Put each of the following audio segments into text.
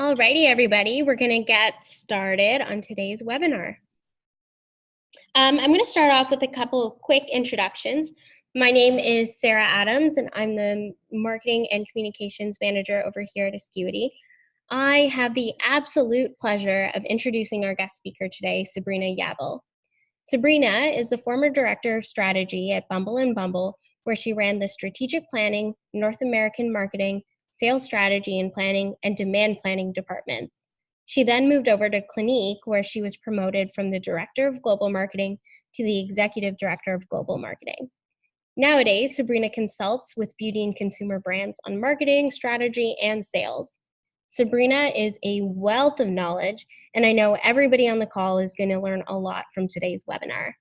Alrighty, everybody, we're going to get started on today's webinar. I'm going to start off with a couple of quick introductions. My name is Sarah Adams, and I'm the Marketing and Communications Manager over here at Askuity. I have the absolute pleasure of introducing our guest speaker today, Sabrina Yabel. Sabrina is the former Director of Strategy at Bumble & Bumble, where she ran the Strategic Planning, North American Marketing, Sales Strategy and Planning, and Demand Planning departments. She then moved over to Clinique, where she was promoted from the Director of Global Marketing to the Executive Director of Global Marketing. Nowadays, Sabrina consults with beauty and consumer brands on marketing, strategy, and sales. Sabrina is a wealth of knowledge, and I know everybody on the call is going to learn a lot from today's webinar.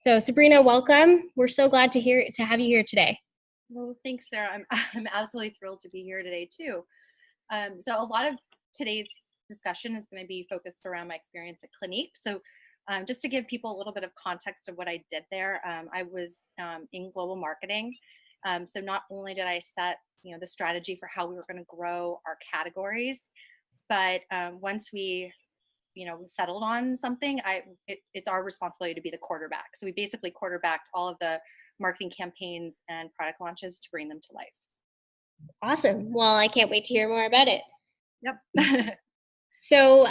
So Sabrina, welcome. We're so glad to have you here today. Well, thanks, Sarah. I'm absolutely thrilled to be here today too. So a lot of today's discussion is going to be focused around my experience at Clinique. So just to give people a little bit of context of what I did there, I was in global marketing. So not only did I set the strategy for how we were going to grow our categories, but once we settled on something, it's our responsibility to be the quarterback. So we basically quarterbacked all of the marketing campaigns and product launches to bring them to life. Awesome. Well, I can't wait to hear more about it. Yep. So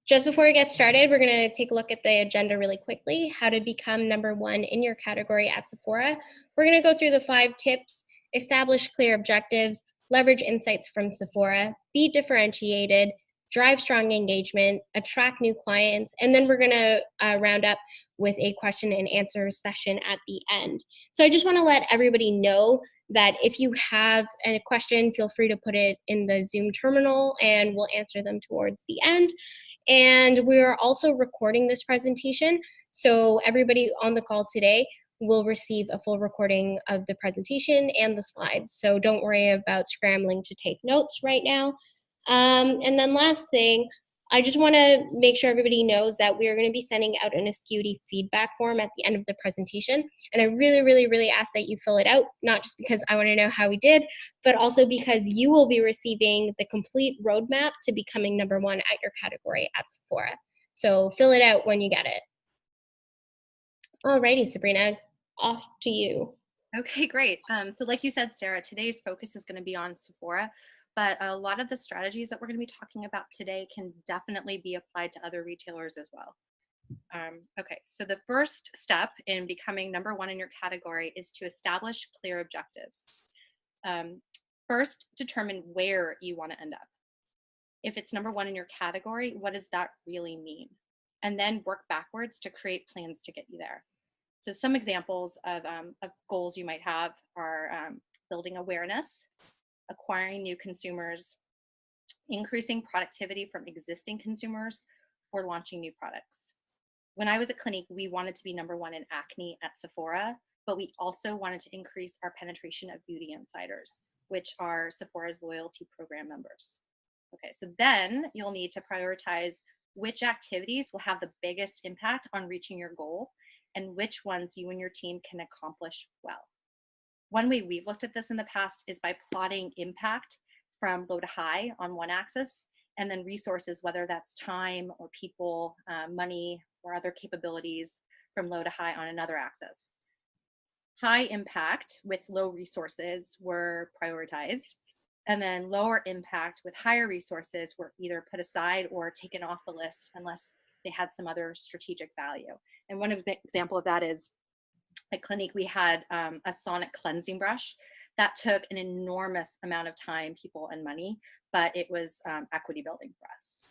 just before we get started, we're going to take a look at the agenda really quickly, how to become #1 in your category at Sephora. We're going to go through the 5 tips, establish clear objectives, leverage insights from Sephora, be differentiated, drive strong engagement, attract new clients, and then we're going to round up with a question and answer session at the end. So I just want to let everybody know that if you have a question, feel free to put it in the Zoom terminal and we'll answer them towards the end. And we're also recording this presentation, so everybody on the call today will receive a full recording of the presentation and the slides. So don't worry about scrambling to take notes right now. And then last thing, I just want to make sure everybody knows that we are going to be sending out an Askuity feedback form at the end of the presentation. And I really, really, really ask that you fill it out, not just because I want to know how we did, but also because you will be receiving the complete roadmap to becoming #1 at your category at Sephora. So fill it out when you get it. Alrighty, Sabrina, off to you. Okay, great. So like you said, Sarah, today's focus is going to be on Sephora, but a lot of the strategies that we're going to be talking about today can definitely be applied to other retailers as well. Okay, so the first step in becoming #1 in your category is to establish clear objectives. First, determine where you want to end up. If it's #1 in your category, what does that really mean? And then work backwards to create plans to get you there. So some examples of goals you might have are building awareness, acquiring new consumers, increasing productivity from existing consumers, or launching new products. When I was at Clinique, we wanted to be #1 in acne at Sephora, but we also wanted to increase our penetration of beauty insiders, which are Sephora's loyalty program members. Okay, so then you'll need to prioritize which activities will have the biggest impact on reaching your goal and which ones you and your team can accomplish well. One way we've looked at this in the past is by plotting impact from low to high on one axis, and then resources, whether that's time or people, money, or other capabilities, from low to high on another axis. High impact with low resources were prioritized, and then lower impact with higher resources were either put aside or taken off the list unless they had some other strategic value. And one example of that is at Clinique, we had a sonic cleansing brush that took an enormous amount of time, people, and money, but it was equity building for us.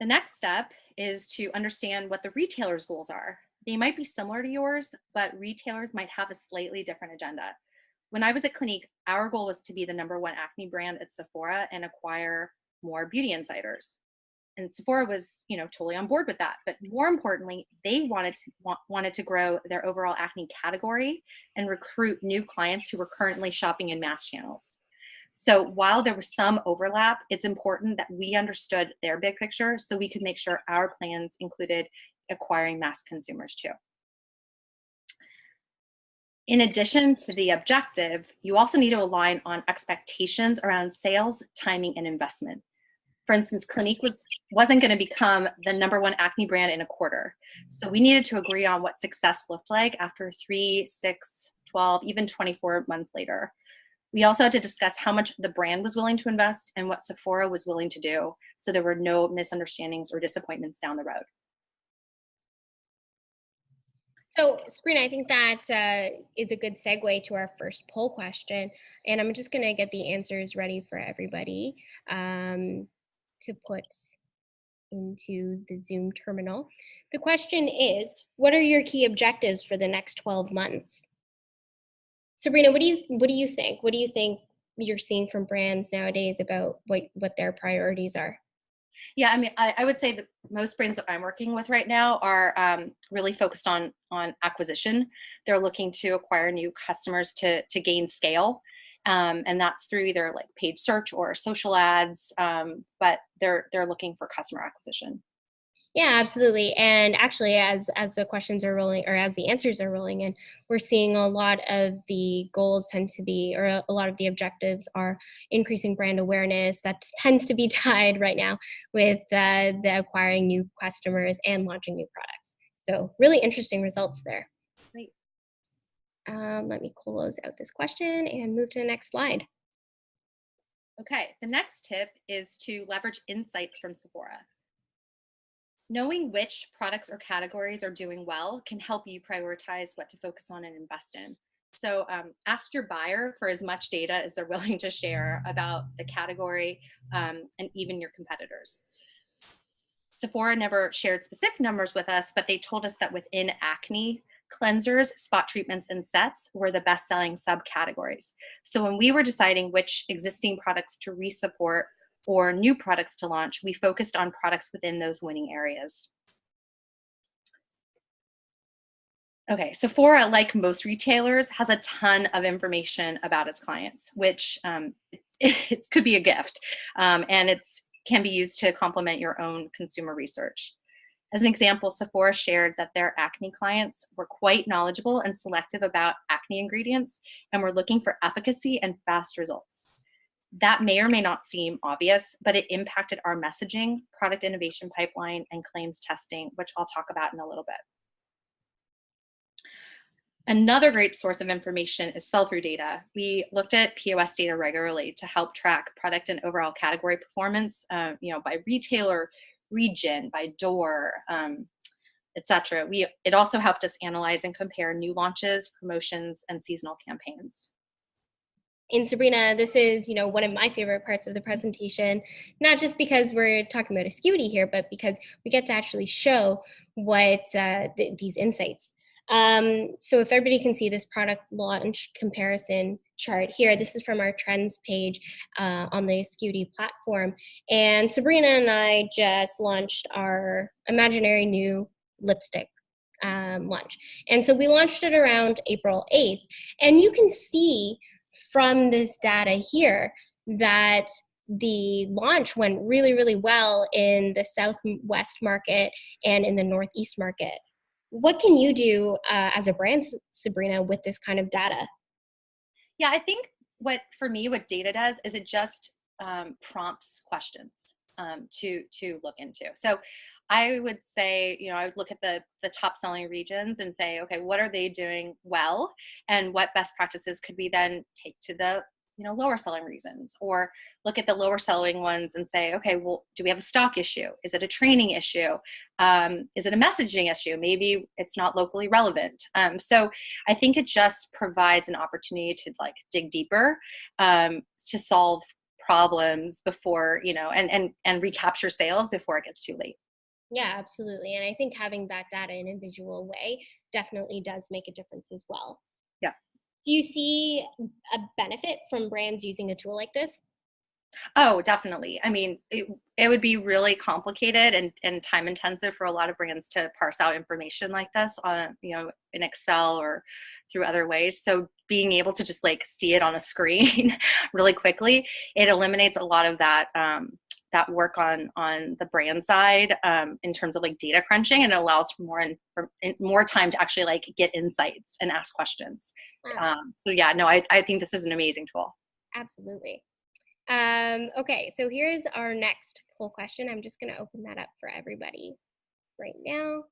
The next step is to understand what the retailer's goals are. They might be similar to yours, but retailers might have a slightly different agenda. When I was at Clinique, our goal was to be the #1 acne brand at Sephora and acquire more beauty insiders. And Sephora was, totally on board with that. But more importantly, they wanted to grow their overall acne category and recruit new clients who were currently shopping in mass channels. So while there was some overlap, it's important that we understood their big picture so we could make sure our plans included acquiring mass consumers too. In addition to the objective, you also need to align on expectations around sales, timing, and investment. For instance, Clinique wasn't going to become the #1 acne brand in a quarter. So we needed to agree on what success looked like after 3, 6, 12, even 24 months later. We also had to discuss how much the brand was willing to invest and what Sephora was willing to do, so there were no misunderstandings or disappointments down the road. So, Sabrina, I think that is a good segue to our first poll question. And I'm just going to get the answers ready for everybody to put into the Zoom terminal. The question is, what are your key objectives for the next 12 months? Sabrina, what do you think? What do you think you're seeing from brands nowadays about what their priorities are? Yeah, I mean, I would say that most brands that I'm working with right now are really focused on acquisition. They're looking to acquire new customers to gain scale, and that's through either like paid search or social ads. But they're looking for customer acquisition. Yeah, absolutely. And actually, as the questions are rolling, or as the answers are rolling in, we're seeing a lot of the goals tend to be, or a lot of the objectives are increasing brand awareness. That tends to be tied right now with the acquiring new customers and launching new products. So really interesting results there. Great. Let me close out this question and move to the next slide. Okay, the next tip is to leverage insights from Sephora. Knowing which products or categories are doing well can help you prioritize what to focus on and invest in. So ask your buyer for as much data as they're willing to share about the category and even your competitors. Sephora never shared specific numbers with us, but they told us that within acne, cleansers, spot treatments, and sets were the best-selling subcategories. So when we were deciding which existing products to re-support or new products to launch, we focused on products within those winning areas. Okay, Sephora, like most retailers, has a ton of information about its clients, which it could be a gift, and it can be used to complement your own consumer research. As an example, Sephora shared that their acne clients were quite knowledgeable and selective about acne ingredients and were looking for efficacy and fast results. That may or may not seem obvious, but it impacted our messaging, product innovation pipeline, and claims testing, which I'll talk about in a little bit. Another great source of information is sell-through data. We looked at POS data regularly to help track product and overall category performance, by retailer, region, by door, etc. It also helped us analyze and compare new launches, promotions, and seasonal campaigns. And Sabrina, this is, one of my favorite parts of the presentation, not just because we're talking about Askuity here, but because we get to actually show what these insights. So if everybody can see this product launch comparison chart here, this is from our trends page on the Askuity platform. And Sabrina and I just launched our imaginary new lipstick launch. And so we launched it around April 8th. And you can see from this data here that the launch went really, really well in the Southwest market and in the Northeast market. What can you do as a brand, Sabrina, with this kind of data? Yeah, I think what data does is it just prompts questions to look into. So I would say, I would look at the top selling regions and say, okay, what are they doing well? And what best practices could we then take to the lower selling regions, or look at the lower selling ones and say, okay, well, do we have a stock issue? Is it a training issue? Is it a messaging issue? Maybe it's not locally relevant. So I think it just provides an opportunity to dig deeper, to solve problems before, and recapture sales before it gets too late. Yeah, absolutely. And I think having that data in a visual way definitely does make a difference as well. Yeah. Do you see a benefit from brands using a tool like this? Oh, definitely. I mean, it would be really complicated and time intensive for a lot of brands to parse out information like this on, in Excel or through other ways. So being able to just see it on a screen really quickly, it eliminates a lot of that that work on the brand side in terms of like data crunching, and it allows for more time to actually like get insights and ask questions. Wow. So yeah, no, I think this is an amazing tool. Absolutely. Okay, so here's our next poll question. I'm just going to open that up for everybody right now.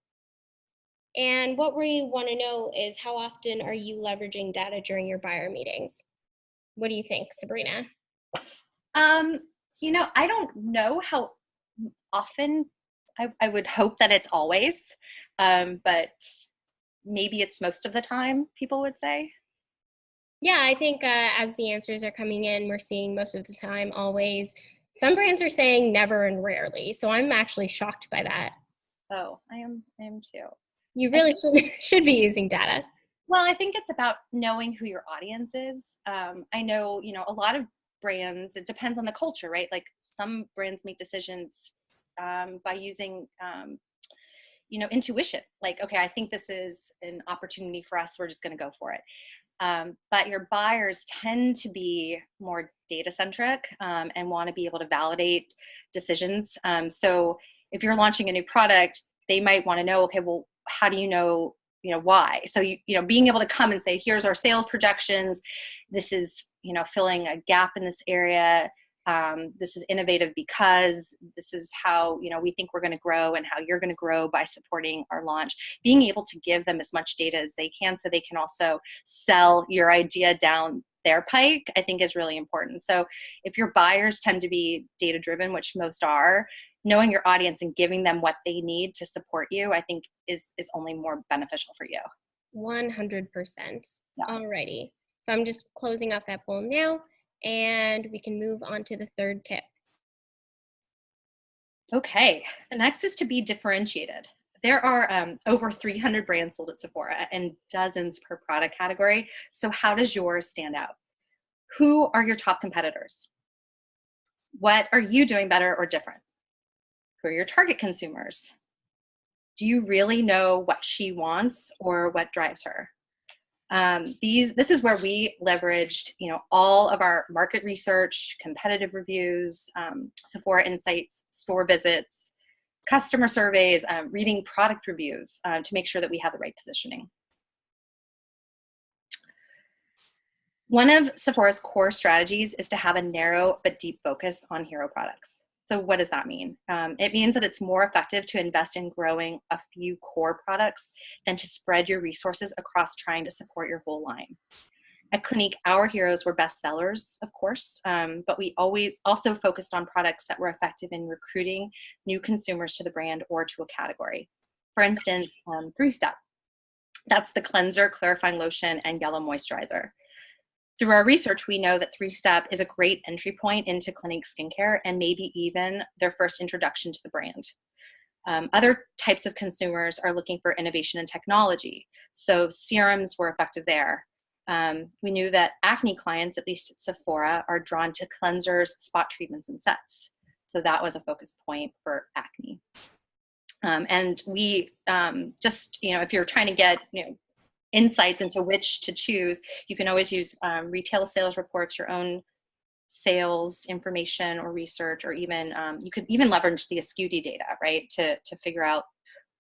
And what we want to know is, how often are you leveraging data during your buyer meetings? What do you think, Sabrina? I don't know how often. I would hope that it's always, but maybe it's most of the time, people would say. Yeah, I think as the answers are coming in, we're seeing most of the time, always. Some brands are saying never and rarely. So I'm actually shocked by that. Oh, I am too. You I really think, should be using data. well, I think it's about knowing who your audience is. I know, a lot of brands, it depends on the culture, right? Like some brands make decisions by using, intuition. Like, okay, I think this is an opportunity for us. We're just going to go for it. But your buyers tend to be more data centric and want to be able to validate decisions. So if you're launching a new product, they might want to know, okay, well, how do you know why? So being able to come and say, here's our sales projections. This is filling a gap in this area. This is innovative because this is how we think we're going to grow, and how you're going to grow by supporting our launch. Being able to give them as much data as they can, so they can also sell your idea down their pike, I think is really important. So if your buyers tend to be data driven, which most are, knowing your audience and giving them what they need to support you, I think is only more beneficial for you. 100%. Yeah. Alrighty. So I'm just closing off that poll now, and we can move on to the third tip. Okay, the next is to be differentiated. There are over 300 brands sold at Sephora and dozens per product category. So how does yours stand out? Who are your top competitors? What are you doing better or different? Who are your target consumers? Do you really know what she wants or what drives her? This is where we leveraged, all of our market research, competitive reviews, Sephora insights, store visits, customer surveys, reading product reviews to make sure that we have the right positioning. One of Sephora's core strategies is to have a narrow but deep focus on hero products. So what does that mean? It means that it's more effective to invest in growing a few core products than to spread your resources across trying to support your whole line. At Clinique, our heroes were best sellers, of course, but we always also focused on products that were effective in recruiting new consumers to the brand or to a category. For instance, 3-Step. That's the cleanser, clarifying lotion, and yellow moisturizer. Through our research, we know that 3-Step is a great entry point into Clinique skincare and maybe even their first introduction to the brand. Other types of consumers are looking for innovation and technology. So serums were effective there. We knew that acne clients, at least at Sephora, are drawn to cleansers, spot treatments, and sets. So that was a focus point for acne. And we if you're trying to get, insights into which to choose, you can always use retail sales reports, your own sales information or research, or even you could even leverage the Askuity data, right, to figure out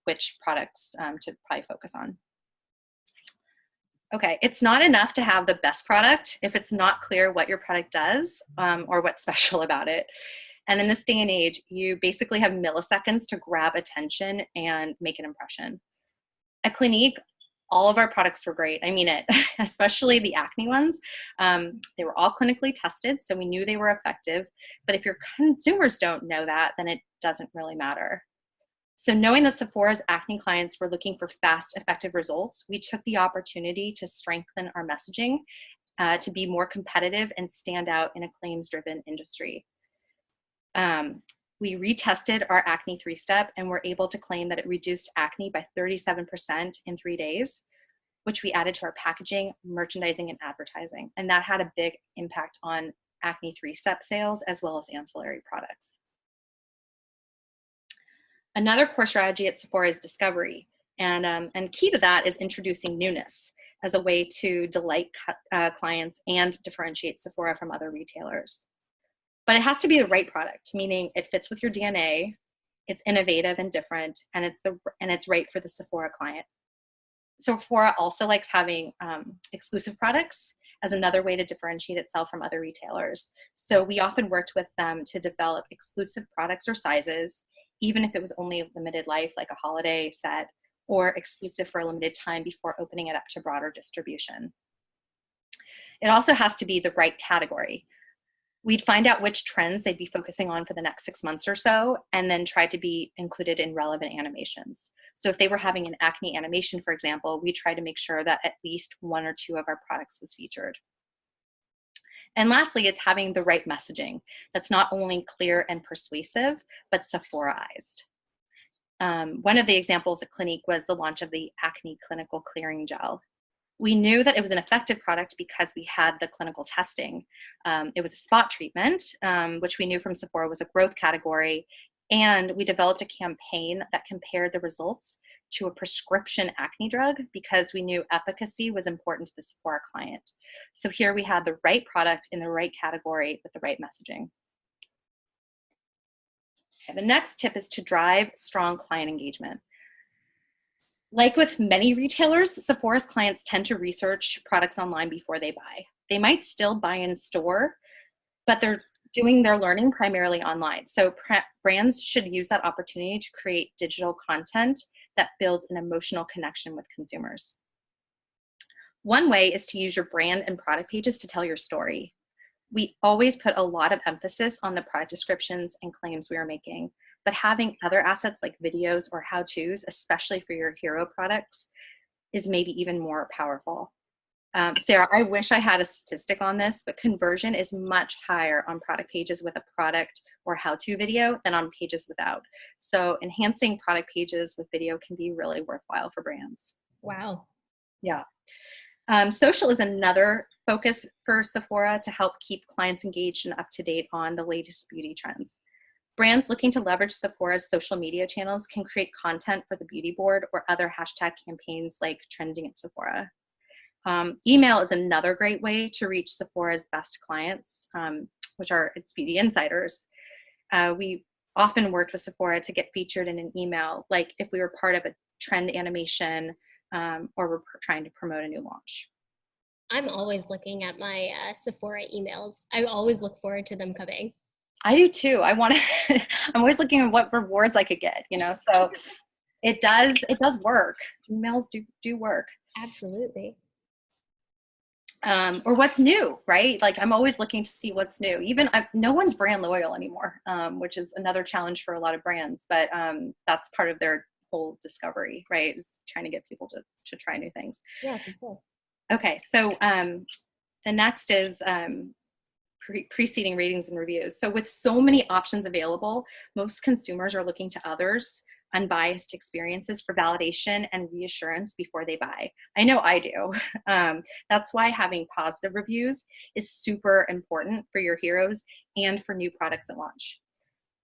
which products to probably focus on. Okay, it's not enough to have the best product if it's not clear what your product does or what's special about it. And in this day and age, you basically have milliseconds to grab attention and make an impression. At Clinique, all of our products were great. I mean it, especially the acne ones. They were all clinically tested, so we knew they were effective. But if your consumers don't know that, then it doesn't really matter. So knowing that Sephora's acne clients were looking for fast, effective results, we took the opportunity to strengthen our messaging to be more competitive and stand out in a claims-driven industry. We retested our acne 3-Step and were able to claim that it reduced acne by 37% in 3 days, which we added to our packaging, merchandising, and advertising. And that had a big impact on acne 3-Step sales as well as ancillary products. Another core strategy at Sephora is discovery. And key to that is introducing newness as a way to delight clients and differentiate Sephora from other retailers. But it has to be the right product, meaning it fits with your DNA, it's innovative and different, and it's right for the Sephora client. Sephora also likes having exclusive products as another way to differentiate itself from other retailers. So we often worked with them to develop exclusive products or sizes, even if it was only a limited life, like a holiday set, or exclusive for a limited time before opening it up to broader distribution. It also has to be the right category. We'd find out which trends they'd be focusing on for the next 6 months or so, and then try to be included in relevant animations. So if they were having an acne animation, for example, we try to make sure that at least 1 or 2 of our products was featured. And lastly, it's having the right messaging that's not only clear and persuasive, but Sephora-ized. One of the examples at Clinique was the launch of the Acne Clinical Clearing Gel. We knew that it was an effective product because we had the clinical testing. It was a spot treatment, which we knew from Sephora was a growth category. And we developed a campaign that compared the results to a prescription acne drug because we knew efficacy was important to the Sephora client. So here we had the right product in the right category with the right messaging. Okay, the next tip is to drive strong client engagement. Like with many retailers, Sephora's clients tend to research products online before they buy. They might still buy in store, but they're doing their learning primarily online. So brands should use that opportunity to create digital content that builds an emotional connection with consumers. One way is to use your brand and product pages to tell your story. We always put a lot of emphasis on the product descriptions and claims we are making, but having other assets like videos or how-tos, especially for your hero products, is maybe even more powerful. Sarah, I wish I had a statistic on this, but conversion is much higher on product pages with a product or how-to video than on pages without. So enhancing product pages with video can be really worthwhile for brands. Wow. Yeah. Social is another focus for Sephora to help keep clients engaged and up to date on the latest beauty trends. Brands looking to leverage Sephora's social media channels can create content for the beauty board or other hashtag campaigns like Trending at Sephora. Email is another great way to reach Sephora's best clients, which are its beauty insiders. We often worked with Sephora to get featured in an email, like if we were part of a trend animation or we're trying to promote a new launch. I'm always looking at my Sephora emails. I always look forward to them coming. I do too. I'm always looking at what rewards I could get, so it does work. Emails do work. Absolutely. Or what's new, right? Like I'm always looking to see what's new. No one's brand loyal anymore, which is another challenge for a lot of brands, but that's part of their whole discovery, right? Is trying to get people to try new things. Yeah, for sure. Okay, so the next is preceding ratings and reviews. So with so many options available, most consumers are looking to others' unbiased experiences for validation and reassurance before they buy. I know I do. That's why having positive reviews is super important for your heroes and for new products at launch.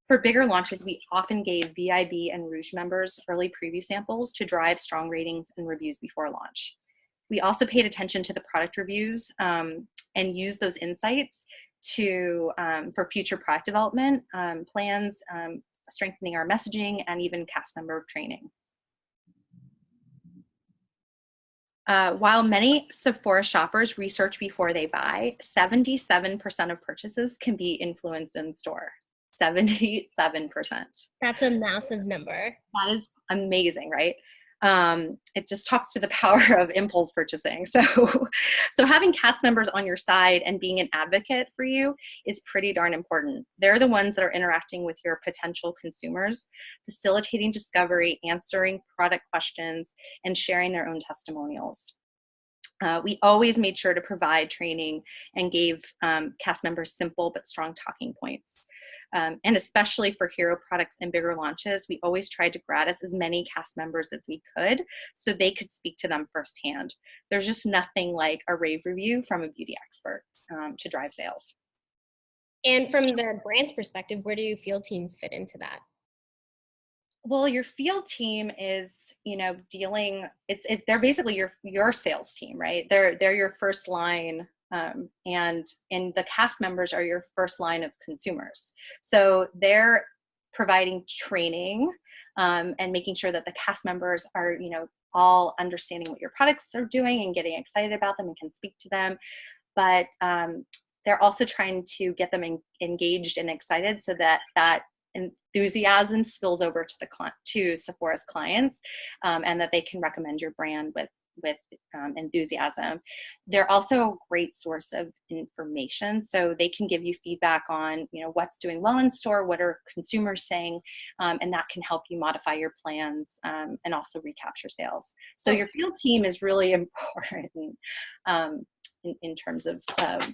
For bigger launches, we often gave VIB and Rouge members early preview samples to drive strong ratings and reviews before launch. We also paid attention to the product reviews and used those insights for future product development plans, strengthening our messaging, and even cast member training. While many Sephora shoppers research before they buy, 77% of purchases can be influenced in store. 77%. That's a massive number. That is amazing, right? It just talks to the power of impulse purchasing. So having cast members on your side and being an advocate for you is pretty darn important. They're the ones that are interacting with your potential consumers, facilitating discovery, answering product questions, and sharing their own testimonials. We always made sure to provide training and gave cast members simple but strong talking points. And especially for hero products and bigger launches, we always tried to gratis as many cast members as we could so they could speak to them firsthand. There's just nothing like a rave review from a beauty expert to drive sales. And from the brand's perspective, where do you field teams fit into that? Well, your field team is, they're basically your sales team, right? They're your first line And the cast members are your first line of consumers. So they're providing training and making sure that the cast members are, you know, all understanding what your products are doing and getting excited about them and can speak to them. But they're also trying to get them engaged and excited so that that enthusiasm spills over to to Sephora's clients, and that they can recommend your brand with enthusiasm. They're also a great source of information, so they can give you feedback on, you know, what's doing well in store, what are consumers saying, and that can help you modify your plans, and also recapture sales. So your field team is really important in terms of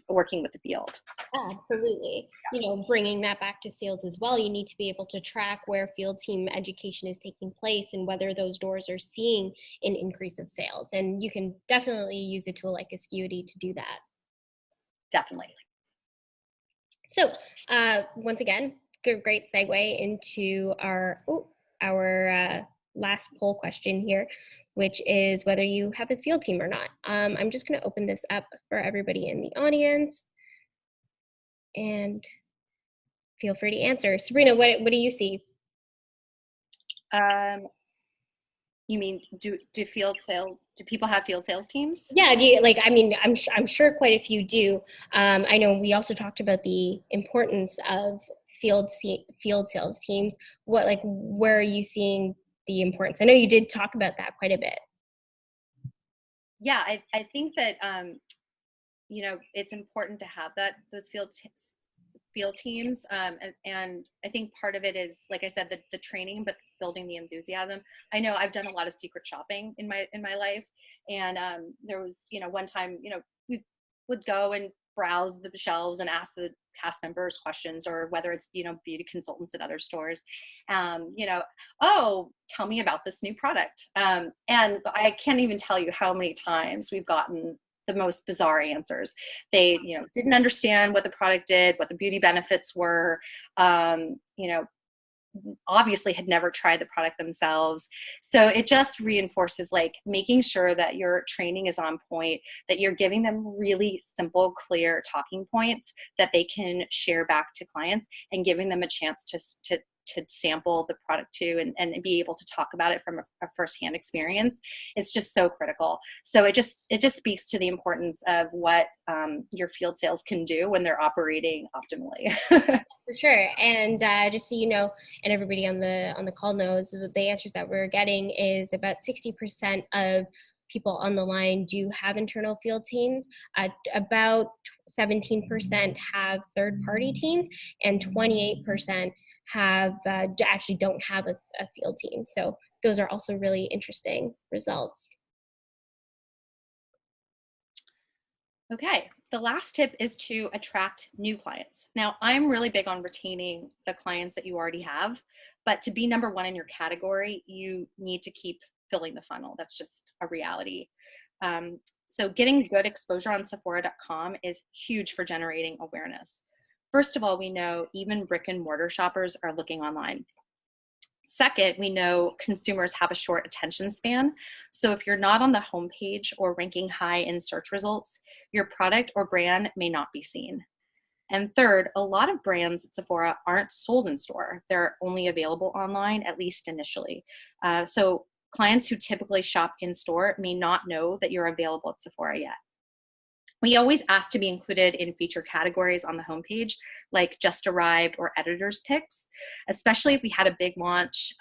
working with the field. Absolutely. You know, bringing that back to sales as well, you need to be able to track where field team education is taking place and whether those doors are seeing an increase of sales. And you can definitely use a tool like Askuity to do that. Definitely. So once again, great segue into our last poll question here, which is whether you have a field team or not. I'm just going to open this up for everybody in the audience, and feel free to answer. Sabrina, what do you see? You mean do people have field sales teams? Yeah, I mean, I'm sure quite a few do. I know we also talked about the importance of field sales teams. Where are you seeing the importance? I know you did talk about that quite a bit. Yeah, I think that you know, it's important to have those field teams, and I think part of it is, like I said, the training, but building the enthusiasm. I know I've done a lot of secret shopping in my life, and there was, you know, one time, you know, we would go and browse the shelves and ask the cast members questions, or whether it's, you know, beauty consultants at other stores, you know, oh, tell me about this new product, and I can't even tell you how many times we've gotten the most bizarre answers. They, you know, didn't understand what the product did, what the beauty benefits were, you know, obviously had never tried the product themselves. So it just reinforces, like, making sure that your training is on point, that you're giving them really simple, clear talking points that they can share back to clients, and giving them a chance to sample the product too, and be able to talk about it from a firsthand experience. It's just so critical. So it just speaks to the importance of what your field sales can do when they're operating optimally. For sure. And just so you know, and everybody on the call knows, the answers that we're getting is about 60% of people on the line do have internal field teams. About 17% have third-party teams, and 28% actually don't have a field team. So those are also really interesting results. Okay, the last tip is to attract new clients. Now, I'm really big on retaining the clients that you already have, but to be number one in your category, you need to keep filling the funnel. That's just a reality. So getting good exposure on Sephora.com is huge for generating awareness. First of all, we know even brick and mortar shoppers are looking online. Second, we know consumers have a short attention span. So if you're not on the homepage or ranking high in search results, your product or brand may not be seen. And third, a lot of brands at Sephora aren't sold in store. They're only available online, at least initially. So clients who typically shop in store may not know that you're available at Sephora yet. We always ask to be included in feature categories on the homepage, like just arrived or editor's picks, especially if we had a big launch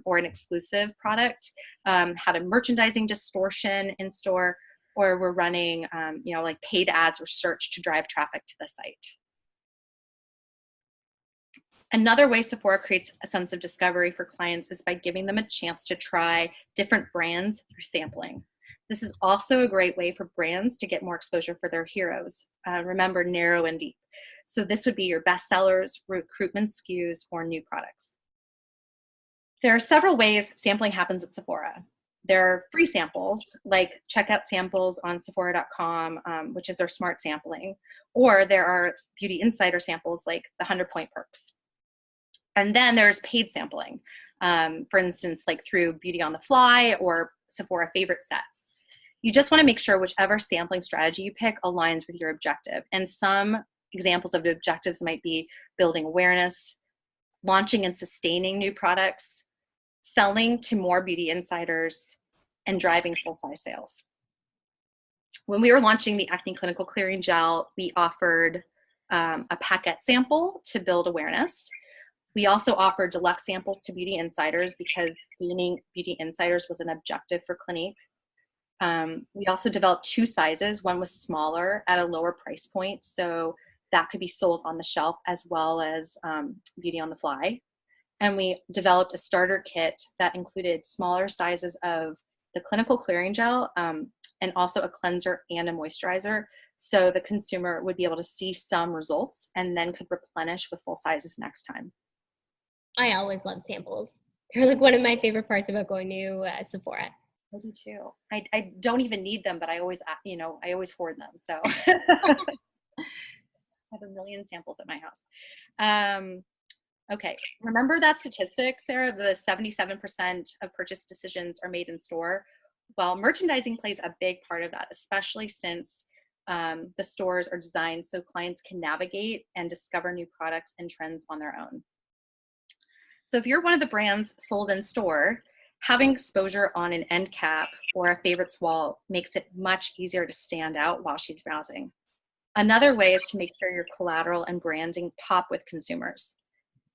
or an exclusive product, had a merchandising distortion in store, or we're running you know, like paid ads or search to drive traffic to the site. Another way Sephora creates a sense of discovery for clients is by giving them a chance to try different brands through sampling. This is also a great way for brands to get more exposure for their heroes. Remember, narrow and deep. So this would be your best sellers, recruitment SKUs, or new products. There are several ways sampling happens at Sephora. There are free samples, like checkout samples on Sephora.com, which is their smart sampling, or there are beauty insider samples like the 100-point perks. And then there's paid sampling, for instance, like through Beauty on the Fly or Sephora favorite sets. you just want to make sure whichever sampling strategy you pick aligns with your objective. And some examples of the objectives might be building awareness, launching and sustaining new products, selling to more beauty insiders, and driving full-size sales. When we were launching the Acne Clinical Clearing Gel, we offered a packet sample to build awareness. We also offered deluxe samples to beauty insiders because gaining beauty insiders was an objective for Clinique. We also developed 2 sizes. One was smaller at a lower price point, so that could be sold on the shelf as well as beauty on the fly. And we developed a starter kit that included smaller sizes of the Clinical Clearing Gel and also a cleanser and a moisturizer, so the consumer would be able to see some results and then could replenish with full sizes next time. I always love samples. They're like one of my favorite parts about going to Sephora. I do too. I don't even need them, but I always, I always hoard them. So I have a million samples at my house. Okay, remember that statistic, Sarah, the 77% of purchase decisions are made in store? Well, merchandising plays a big part of that, especially since the stores are designed so clients can navigate and discover new products and trends on their own. So if you're one of the brands sold in store, having exposure on an end cap or a favorites wall makes it much easier to stand out while she's browsing. Another way is to make sure your collateral and branding pop with consumers.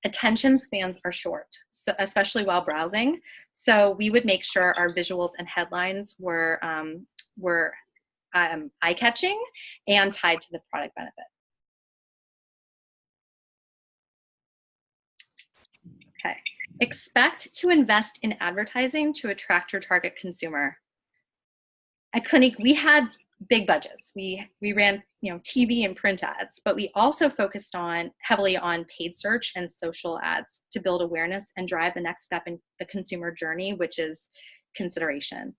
Attention spans are short, so especially while browsing. So we would make sure our visuals and headlines were eye-catching and tied to the product benefit. Okay. Expect to invest in advertising to attract your target consumer. At Clinique, we had big budgets. We ran TV and print ads, but we also focused heavily on paid search and social ads to build awareness and drive the next step in the consumer journey, which is consideration.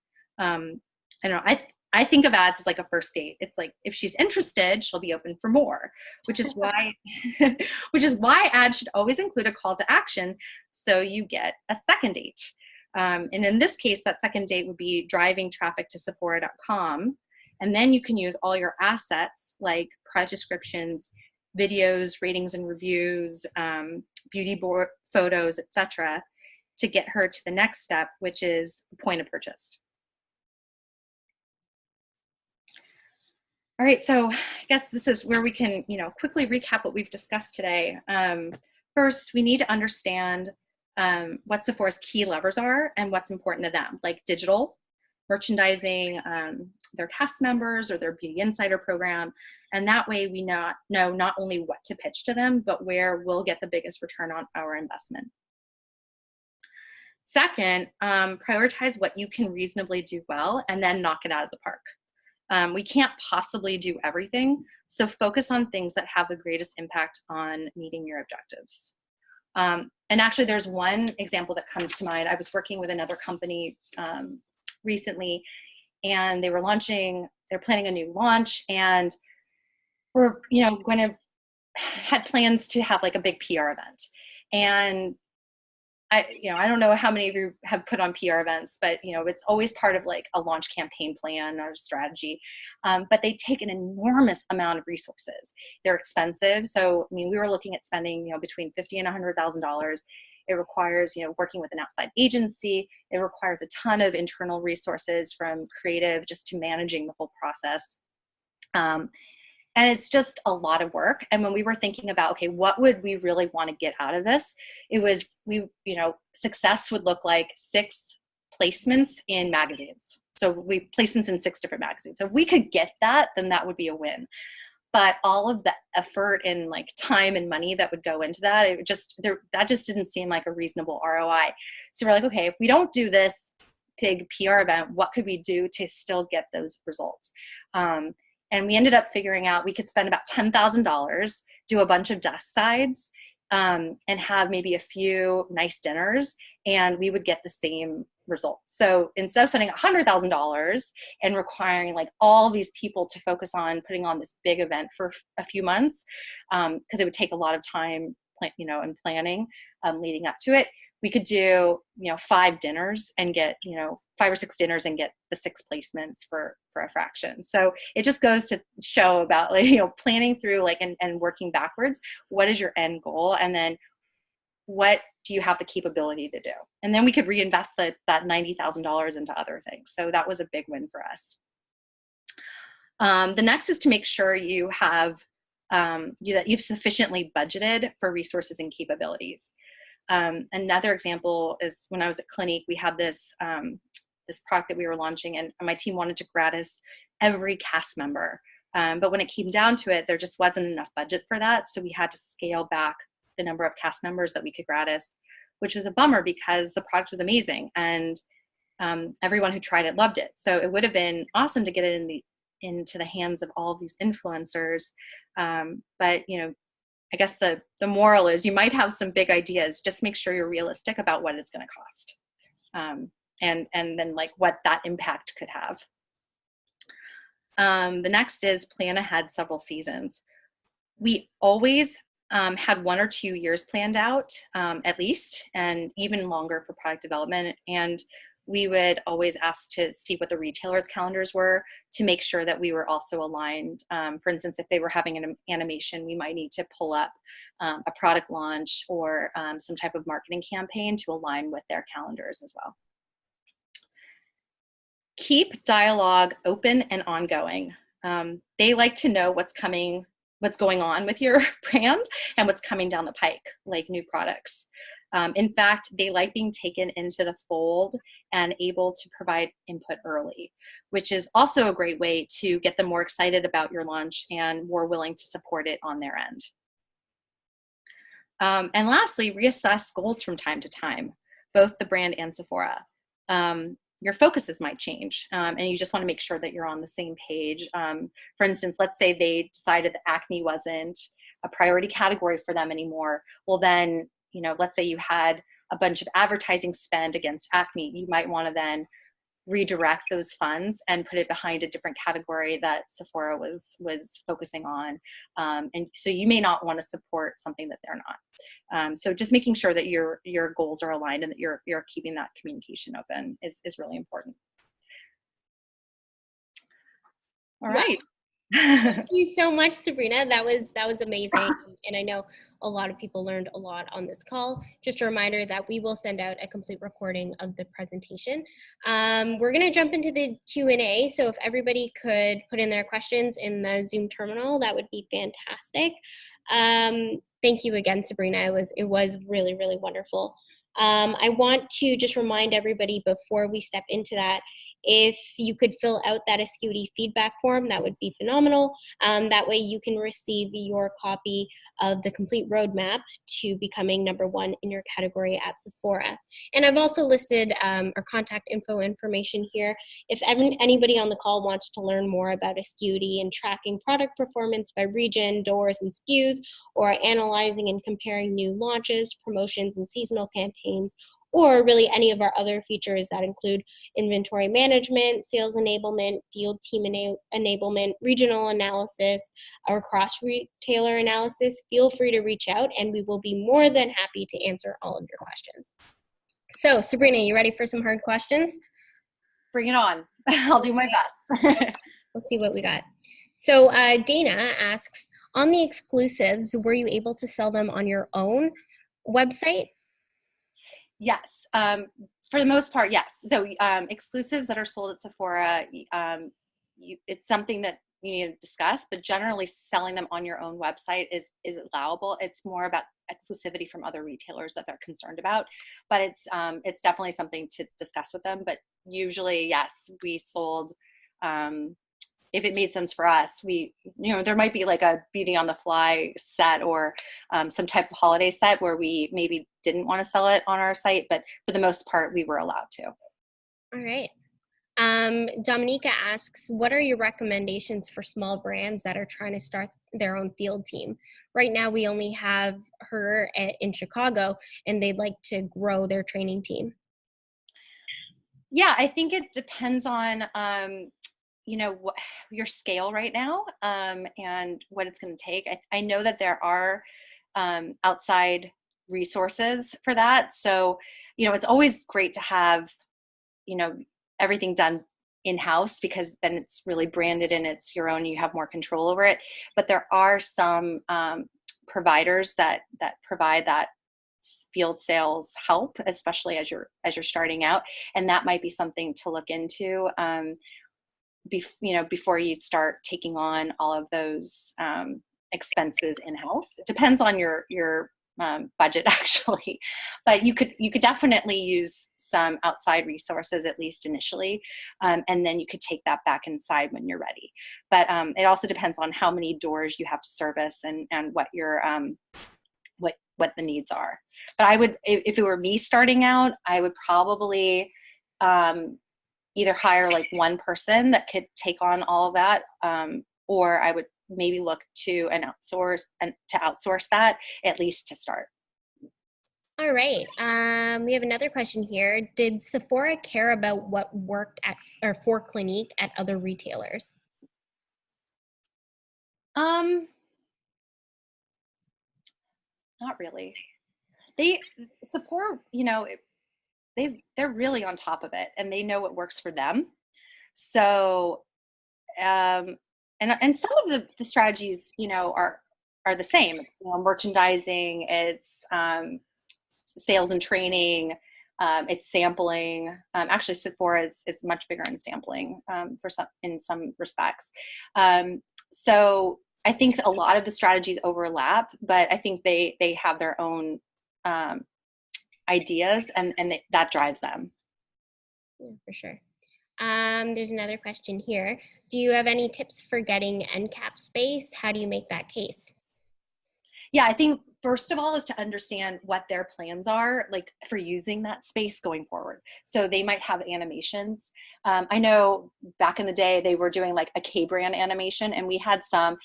I think of ads as like a first date. It's like if she's interested, she'll be open for more, which is why ads should always include a call to action so you get a second date. And in this case, that second date would be driving traffic to Sephora.com. And then you can use all your assets like product descriptions, videos, ratings and reviews, beauty board photos, etc., to get her to the next step, which is point of purchase. All right, so I guess this is where we can, quickly recap what we've discussed today. First, we need to understand what Sephora's key levers are and what's important to them, like digital, merchandising, their cast members or their beauty insider program. And that way we know not only what to pitch to them, but where we'll get the biggest return on our investment. Second, prioritize what you can reasonably do well and then knock it out of the park. We can't possibly do everything, so focus on things that have the greatest impact on meeting your objectives. And actually, there's one example that comes to mind. I was working with another company recently, and they're planning a new launch, and we're had plans to have like a big PR event. And I don't know how many of you have put on PR events, but it's always part of like a launch campaign plan or strategy. But they take an enormous amount of resources. They're expensive. So, we were looking at spending, between $50,000 and $100,000. It requires, working with an outside agency. It requires a ton of internal resources from creative just to managing the whole process. And it's just a lot of work. And when we were thinking about, okay, what would we really want to get out of this? It was, success would look like 6 placements in magazines. So placements in 6 different magazines. So if we could get that, then that would be a win. But all of the effort and like time and money that would go into that, that just didn't seem like a reasonable ROI. So we're like, okay, if we don't do this big PR event, what could we do to still get those results? And we ended up figuring out we could spend about $10,000, do a bunch of desk sides, and have maybe a few nice dinners, and we would get the same results. So instead of spending $100,000 and requiring like all these people to focus on putting on this big event for a few months, because it would take a lot of time, and planning leading up to it, we could do, 5 dinners and get, 5 or 6 dinners and get the 6 placements for a fraction. So it just goes to show about, like, planning through, like, and working backwards. What is your end goal? And then what do you have the capability to do? And then we could reinvest that $90,000 into other things. So that was a big win for us. The next is to make sure you have, that you've sufficiently budgeted for resources and capabilities. Another example is when I was at Clinique, we had this product that we were launching, and my team wanted to gratis every cast member. But when it came down to it, there just wasn't enough budget for that. So we had to scale back the number of cast members that we could gratis, which was a bummer because the product was amazing and everyone who tried it loved it. So it would have been awesome to get it into the hands of all of these influencers. But I guess the moral is you might have some big ideas. Just make sure you're realistic about what it's going to cost, and then, like, what that impact could have. The next is plan ahead several seasons. We always had 1 or 2 years planned out, at least, and even longer for product development. And we would always ask to see what the retailers' calendars were to make sure that we were also aligned. For instance, if they were having an animation, we might need to pull up a product launch or some type of marketing campaign to align with their calendars as well. Keep dialogue open and ongoing. They like to know what's going on with your brand and what's coming down the pike, like new products. In fact, they like being taken into the fold and able to provide input early, which is also a great way to get them more excited about your launch and more willing to support it on their end. And lastly, reassess goals from time to time, both the brand and Sephora. Your focuses might change, and you just want to make sure that you're on the same page. For instance, let's say they decided that acne wasn't a priority category for them anymore. Well, then, let's say you had a bunch of advertising spend against acne, you might want to then redirect those funds and put it behind a different category that Sephora was focusing on. And so you may not want to support something that they're not. So just making sure that your goals are aligned and that you're keeping that communication open is really important. All right. Thank you so much, Sabrina. That was amazing. And I know a lot of people learned a lot on this call. Just a reminder that we will send out a complete recording of the presentation. We're going to jump into the Q&A. So if everybody could put in their questions in the Zoom terminal, that would be fantastic. Thank you again, Sabrina. It was really, really wonderful. I want to just remind everybody before we step into that, if you could fill out that Askuity feedback form, that would be phenomenal. That way you can receive your copy of the complete roadmap to becoming #1 in your category at Sephora. And I've also listed our contact info information here. If anybody on the call wants to learn more about Askuity and tracking product performance by region, doors, and SKUs, or analyzing and comparing new launches, promotions, and seasonal campaigns, or really any of our other features that include inventory management, sales enablement, field team enablement, regional analysis, or cross-retailer analysis, feel free to reach out and we will be more than happy to answer all of your questions. So Sabrina, you ready for some hard questions? Bring it on. I'll do my best. Let's see what we got. So Dana asks, on the exclusives, were you able to sell them on your own website? Yes, for the most part, yes. So exclusives that are sold at Sephora, it's something that you need to discuss, but generally selling them on your own website is allowable. It's more about exclusivity from other retailers that they're concerned about, but it's definitely something to discuss with them. But usually, yes, we sold, if it made sense for us, there might be like a beauty on the fly set or some type of holiday set where we maybe didn't want to sell it on our site, but for the most part, we were allowed to. All right. Dominica asks, what are your recommendations for small brands that are trying to start their own field team? Right now, we only have her in Chicago, and they'd like to grow their training team. Yeah, I think it depends on what your scale right now, and what it's going to take. I know that there are outside resources for that. So, it's always great to have, everything done in-house, because then it's really branded and it's your own, you have more control over it. But there are some providers that provide that field sales help, especially as you're starting out, and that might be something to look into before you start taking on all of those expenses in-house. It depends on your budget, actually, but you could definitely use some outside resources, at least initially, and then you could take that back inside when you're ready. But it also depends on how many doors you have to service and what your what the needs are. But I would, if it were me starting out, I would probably either hire like one person that could take on all of that, or I would maybe look to outsource that, at least to start. All right. We have another question here. Did Sephora care about what worked at or for Clinique at other retailers? Not really. Sephora, they're really on top of it, and they know what works for them. So, and some of the strategies, are the same. It's merchandising, it's sales and training, it's sampling. Actually, Sephora is much bigger in sampling in some respects. So I think a lot of the strategies overlap, but I think they have their own ideas, and that drives them. Yeah, for sure. There's another question here. Do you have any tips for getting end cap space? How do you make that case? Yeah, I think first of all is to understand what their plans are, like for using that space going forward. So they might have animations. I know back in the day they were doing like a K-brand animation, and we had some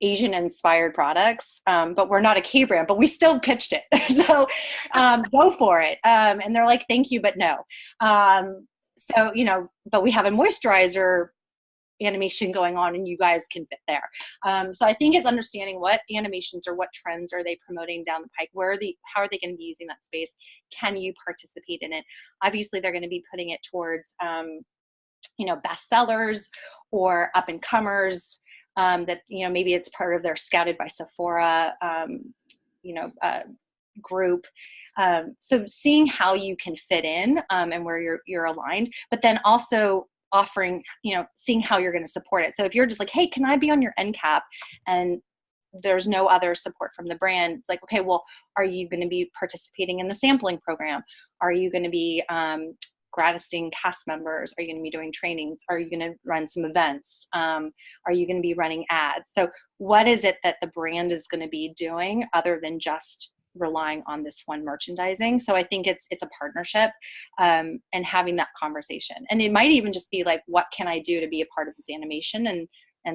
Asian inspired products, but we're not a K brand, but we still pitched it. So go for it. And they're like, thank you, but no. So, but we have a moisturizer animation going on, and you guys can fit there. So I think it's understanding what animations or what trends are they promoting down the pike? How are they going to be using that space? Can you participate in it? Obviously they're going to be putting it towards, bestsellers or up and comers. That maybe it's part of their Scouted by Sephora group. So seeing how you can fit in and where you're aligned, but then also offering, seeing how you're going to support it. So if you're just like, hey, can I be on your end cap? And there's no other support from the brand. It's like, okay, well, are you going to be participating in the sampling program? Are you going to be gradusing cast members? Are you going to be doing trainings? Are you going to run some events? Are you going to be running ads? So what is it that the brand is going to be doing other than just relying on this one merchandising? So I think it's a partnership, and having that conversation. And it might even just be like, what can I do to be a part of this animation, and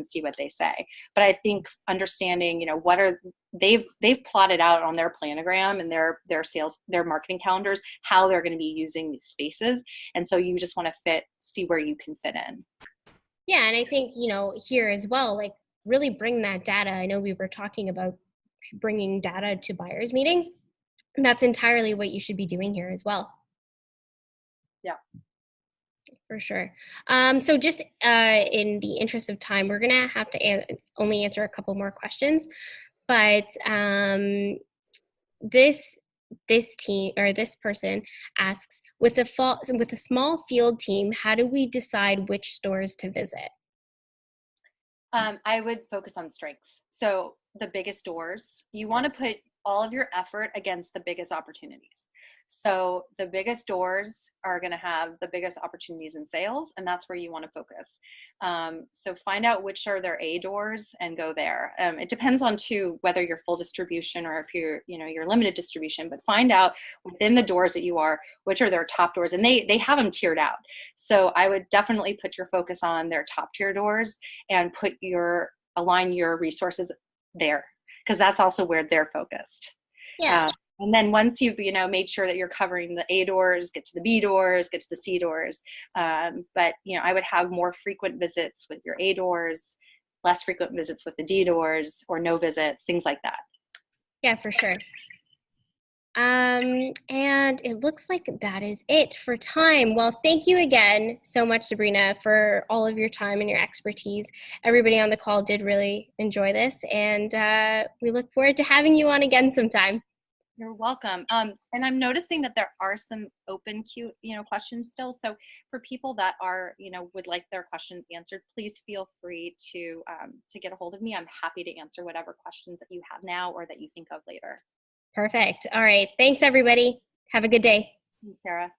see what they say. But I think understanding, what are they've plotted out on their planogram and their marketing calendars, how they're going to be using these spaces. And so you just want to see where you can fit in. Yeah. And I think, here as well, like really bring that data. I know we were talking about bringing data to buyers meetings. And that's entirely what you should be doing here as well. Yeah. For sure. So just in the interest of time, we're gonna have to only answer a couple more questions. But this team or this person asks, with a small field team, how do we decide which stores to visit? I would focus on strengths. So the biggest doors, you want to put all of your effort against the biggest opportunities. So the biggest doors are going to have the biggest opportunities in sales, and that's where you want to focus. So find out which are their A doors and go there. It depends on whether you're full distribution or if you're limited distribution, but find out within the doors that you are, which are their top doors, and they have them tiered out. So I would definitely put your focus on their top tier doors and align your resources there, because that's also where they're focused. Yeah. And then once you've, made sure that you're covering the A doors, get to the B doors, get to the C doors. But, I would have more frequent visits with your A doors, less frequent visits with the D doors, or no visits, things like that. Yeah, for sure. And it looks like that is it for time. Well, thank you again so much, Sabrina, for all of your time and your expertise. Everybody on the call did really enjoy this, and we look forward to having you on again sometime. You're welcome. And I'm noticing that there are some open questions still. So for people that are, would like their questions answered, please feel free to get a hold of me. I'm happy to answer whatever questions that you have now or that you think of later. Perfect. All right. Thanks, everybody. Have a good day. Thanks, Sarah.